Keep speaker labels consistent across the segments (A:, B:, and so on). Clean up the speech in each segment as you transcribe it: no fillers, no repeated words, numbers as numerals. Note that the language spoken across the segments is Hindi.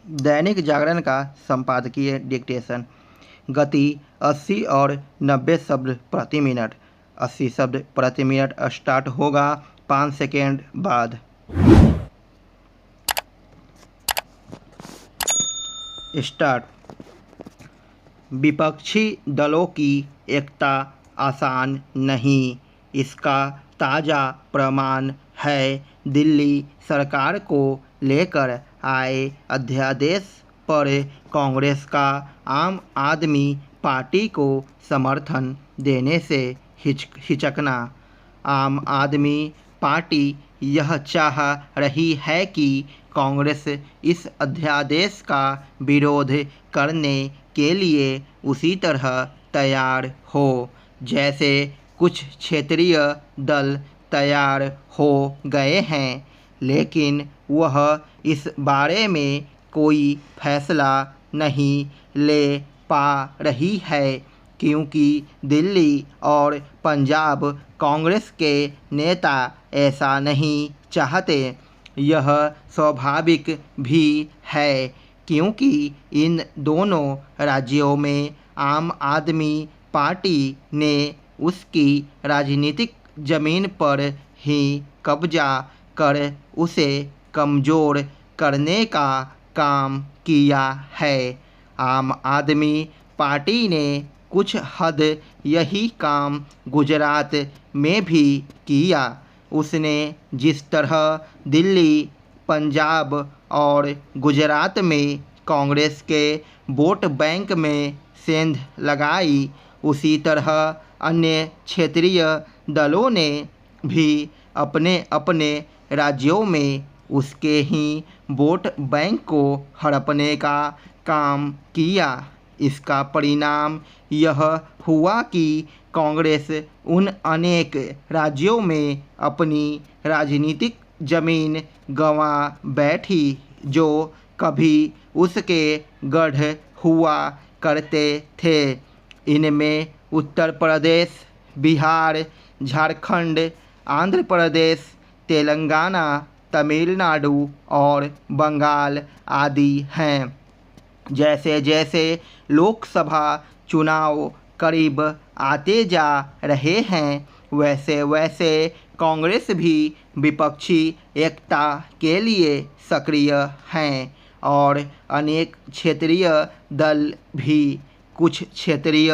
A: दैनिक जागरण का संपादकीय डिक्टेशन। गति 80 और 90 शब्द प्रति मिनट। 80 शब्द प्रति मिनट स्टार्ट होगा 5 सेकेंड बाद। स्टार्ट। विपक्षी दलों की एकता आसान नहीं, इसका ताज़ा प्रमाण है दिल्ली सरकार को लेकर आए अध्यादेश पर कांग्रेस का आम आदमी पार्टी को समर्थन देने से हिचकना। आम आदमी पार्टी यह चाह रही है कि कांग्रेस इस अध्यादेश का विरोध करने के लिए उसी तरह तैयार हो जैसे कुछ क्षेत्रीय दल तैयार हो गए हैं, लेकिन वह इस बारे में कोई फैसला नहीं ले पा रही है क्योंकि दिल्ली और पंजाब कांग्रेस के नेता ऐसा नहीं चाहते। यह स्वाभाविक भी है क्योंकि इन दोनों राज्यों में आम आदमी पार्टी ने उसकी राजनीतिक जमीन पर ही कब्जा कर उसे कमज़ोर करने का काम किया है। आम आदमी पार्टी ने कुछ हद यही काम गुजरात में भी किया। उसने जिस तरह दिल्ली, पंजाब और गुजरात में कांग्रेस के वोट बैंक में सेंध लगाई, उसी तरह अन्य क्षेत्रीय दलों ने भी अपने अपने राज्यों में उसके ही वोट बैंक को हड़पने का काम किया। इसका परिणाम यह हुआ कि कांग्रेस उन अनेक राज्यों में अपनी राजनीतिक जमीन गंवा बैठी जो कभी उसके गढ़ हुआ करते थे। इनमें उत्तर प्रदेश, बिहार, झारखंड, आंध्र प्रदेश, तेलंगाना, तमिलनाडु और बंगाल आदि हैं। जैसे जैसे लोकसभा चुनाव करीब आते जा रहे हैं, वैसे वैसे कांग्रेस भी विपक्षी एकता के लिए सक्रिय हैं और अनेक क्षेत्रीय दल भी। कुछ क्षेत्रीय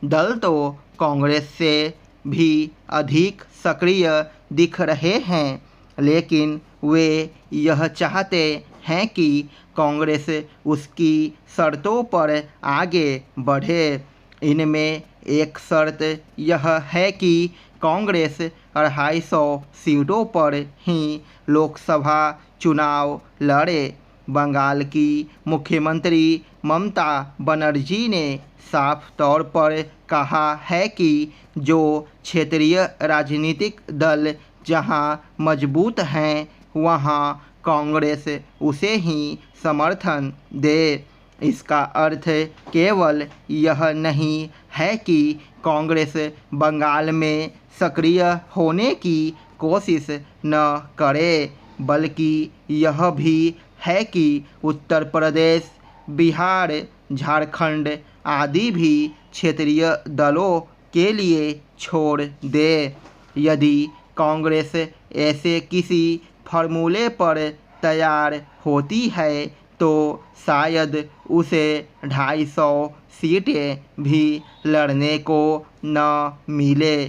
A: दल तो कांग्रेस से भी अधिक सक्रिय दिख रहे हैं, लेकिन वे यह चाहते हैं कि कांग्रेस उसकी शर्तों पर आगे बढ़े। इनमें एक शर्त यह है कि कांग्रेस 250 सीटों पर ही लोकसभा चुनाव लड़े। बंगाल की मुख्यमंत्री ममता बनर्जी ने साफ तौर पर कहा है कि जो क्षेत्रीय राजनीतिक दल जहां मजबूत हैं, वहां कांग्रेस उसे ही समर्थन दे। इसका अर्थ केवल यह नहीं है कि कांग्रेस बंगाल में सक्रिय होने की कोशिश न करे, बल्कि यह भी है कि उत्तर प्रदेश, बिहार, झारखंड आदि भी क्षेत्रीय दलों के लिए छोड़ दे। यदि कांग्रेस ऐसे किसी फार्मूले पर तैयार होती है तो शायद उसे 250 सीटें भी लड़ने को न मिले।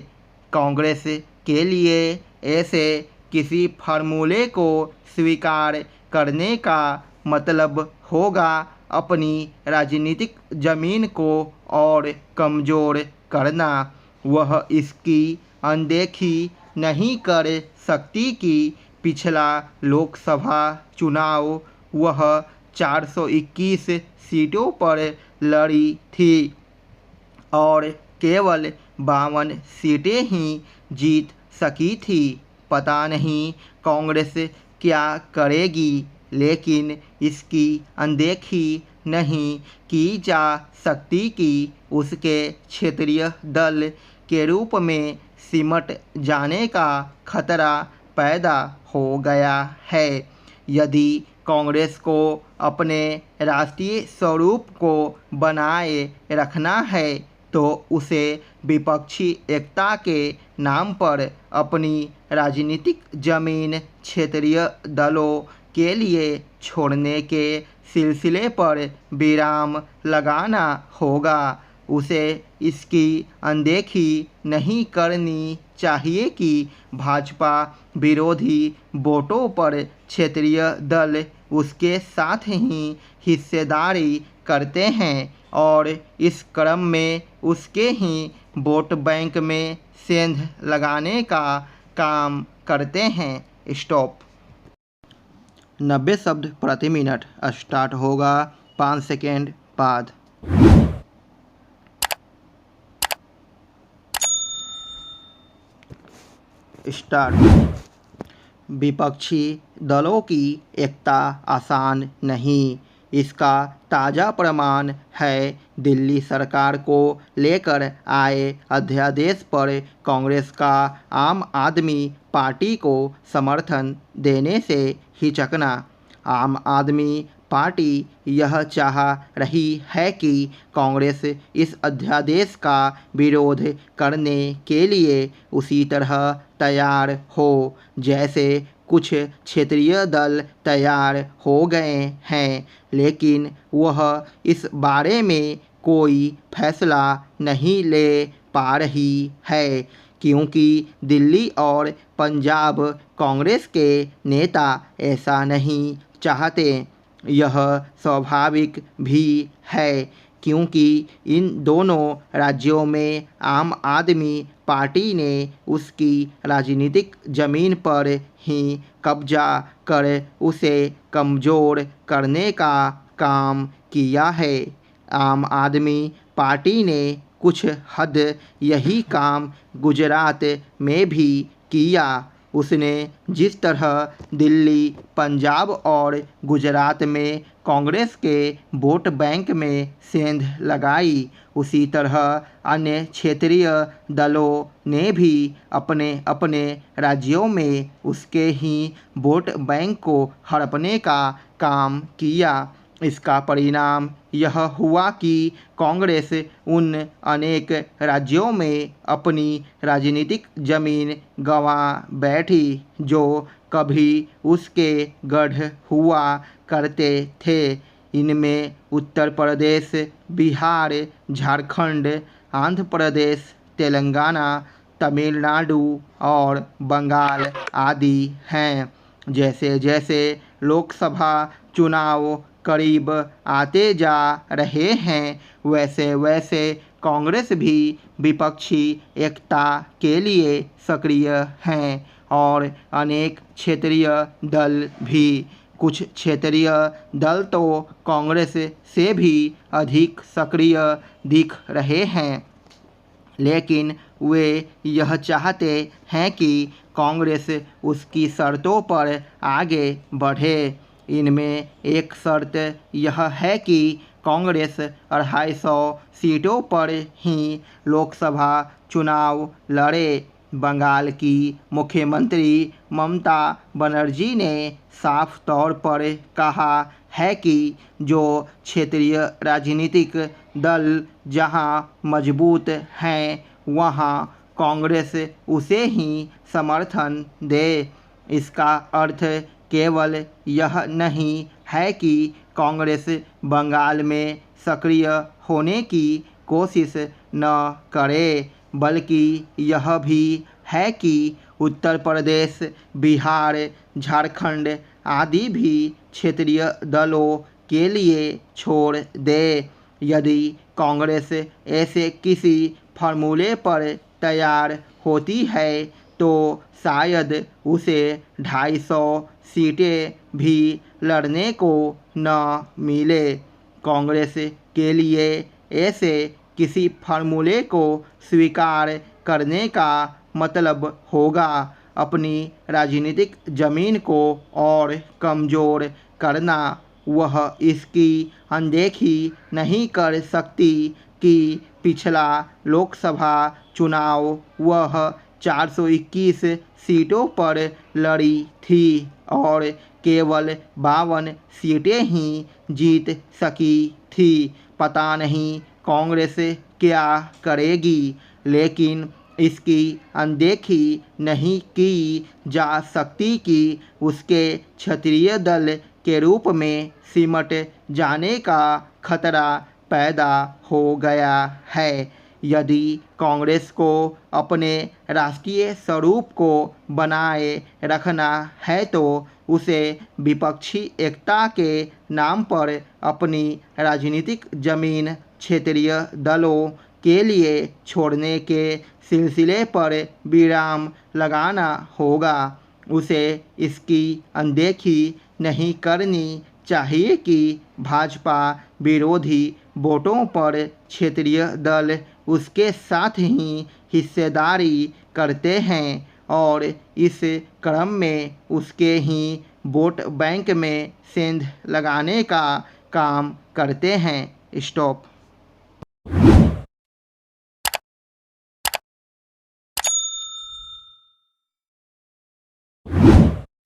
A: कांग्रेस के लिए ऐसे किसी फार्मूले को स्वीकार करने का मतलब होगा अपनी राजनीतिक जमीन को और कमज़ोर करना। वह इसकी अनदेखी नहीं कर सकती कि पिछला लोकसभा चुनाव वह 421 सीटों पर लड़ी थी और केवल 52 सीटें ही जीत सकी थी। पता नहीं कांग्रेस क्या करेगी, लेकिन इसकी अनदेखी नहीं की जा सकती कि उसके क्षेत्रीय दल के रूप में सिमट जाने का खतरा पैदा हो गया है। यदि कांग्रेस को अपने राष्ट्रीय स्वरूप को बनाए रखना है तो उसे विपक्षी एकता के नाम पर अपनी राजनीतिक जमीन क्षेत्रीय दलों के लिए छोड़ने के सिलसिले पर विराम लगाना होगा। उसे इसकी अनदेखी नहीं करनी चाहिए कि भाजपा विरोधी वोटों पर क्षेत्रीय दल उसके साथ ही हिस्सेदारी करते हैं और इस क्रम में उसके ही वोट बैंक में सेंध लगाने का काम करते हैं। स्टॉप। 90 शब्द प्रति मिनट स्टार्ट होगा 5 सेकेंड बाद। स्टार्ट। विपक्षी दलों की एकता आसान नहीं, इसका ताज़ा प्रमाण है दिल्ली सरकार को लेकर आए अध्यादेश पर कांग्रेस का आम आदमी पार्टी को समर्थन देने से हिचकना। आम आदमी पार्टी यह चाह रही है कि कांग्रेस इस अध्यादेश का विरोध करने के लिए उसी तरह तैयार हो जैसे कुछ क्षेत्रीय दल तैयार हो गए हैं, लेकिन वह इस बारे में कोई फैसला नहीं ले पा रही है क्योंकि दिल्ली और पंजाब कांग्रेस के नेता ऐसा नहीं चाहते। यह स्वाभाविक भी है क्योंकि इन दोनों राज्यों में आम आदमी पार्टी ने उसकी राजनीतिक जमीन पर ही कब्जा कर उसे कमज़ोर करने का काम किया है। आम आदमी पार्टी ने कुछ हद यही काम गुजरात में भी किया। उसने जिस तरह दिल्ली, पंजाब और गुजरात में कांग्रेस के वोट बैंक में सेंध लगाई, उसी तरह अन्य क्षेत्रीय दलों ने भी अपने अपने राज्यों में उसके ही वोट बैंक को हड़पने का काम किया। इसका परिणाम यह हुआ कि कांग्रेस उन अनेक राज्यों में अपनी राजनीतिक जमीन गंवा बैठी जो कभी उसके गढ़ हुआ करते थे। इनमें उत्तर प्रदेश, बिहार, झारखंड, आंध्र प्रदेश, तेलंगाना, तमिलनाडु और बंगाल आदि हैं। जैसे जैसे लोकसभा चुनाव करीब आते जा रहे हैं वैसे वैसे कांग्रेस भी विपक्षी एकता के लिए सक्रिय हैं और अनेक क्षेत्रीय दल भी। कुछ क्षेत्रीय दल तो कांग्रेस से भी अधिक सक्रिय दिख रहे हैं, लेकिन वे यह चाहते हैं कि कांग्रेस उसकी शर्तों पर आगे बढ़े। इनमें एक शर्त यह है कि कांग्रेस 250 सीटों पर ही लोकसभा चुनाव लड़े। बंगाल की मुख्यमंत्री ममता बनर्जी ने साफ तौर पर कहा है कि जो क्षेत्रीय राजनीतिक दल जहां मजबूत हैं वहां कांग्रेस उसे ही समर्थन दे। इसका अर्थ केवल यह नहीं है कि कांग्रेस बंगाल में सक्रिय होने की कोशिश न करे, बल्कि यह भी है कि उत्तर प्रदेश, बिहार, झारखंड आदि भी क्षेत्रीय दलों के लिए छोड़ दे। यदि कांग्रेस ऐसे किसी फार्मूले पर तैयार होती है तो शायद उसे 250 सीटें भी लड़ने को न मिले। कांग्रेस के लिए ऐसे किसी फार्मूले को स्वीकार करने का मतलब होगा अपनी राजनीतिक जमीन को और कमज़ोर करना। वह इसकी अनदेखी नहीं कर सकती कि पिछला लोकसभा चुनाव वह 421 सीटों पर लड़ी थी और केवल 52 सीटें ही जीत सकी थी। पता नहीं कांग्रेस क्या करेगी, लेकिन इसकी अनदेखी नहीं की जा सकती कि उसके क्षेत्रीय दल के रूप में सिमट जाने का खतरा पैदा हो गया है। यदि कांग्रेस को अपने राष्ट्रीय स्वरूप को बनाए रखना है तो उसे विपक्षी एकता के नाम पर अपनी राजनीतिक जमीन क्षेत्रीय दलों के लिए छोड़ने के सिलसिले पर विराम लगाना होगा। उसे इसकी अनदेखी नहीं करनी चाहिए कि भाजपा विरोधी वोटों पर क्षेत्रीय दल उसके साथ ही हिस्सेदारी करते हैं और इस क्रम में उसके ही वोट बैंक में सेंध लगाने का काम करते हैं। स्टॉप।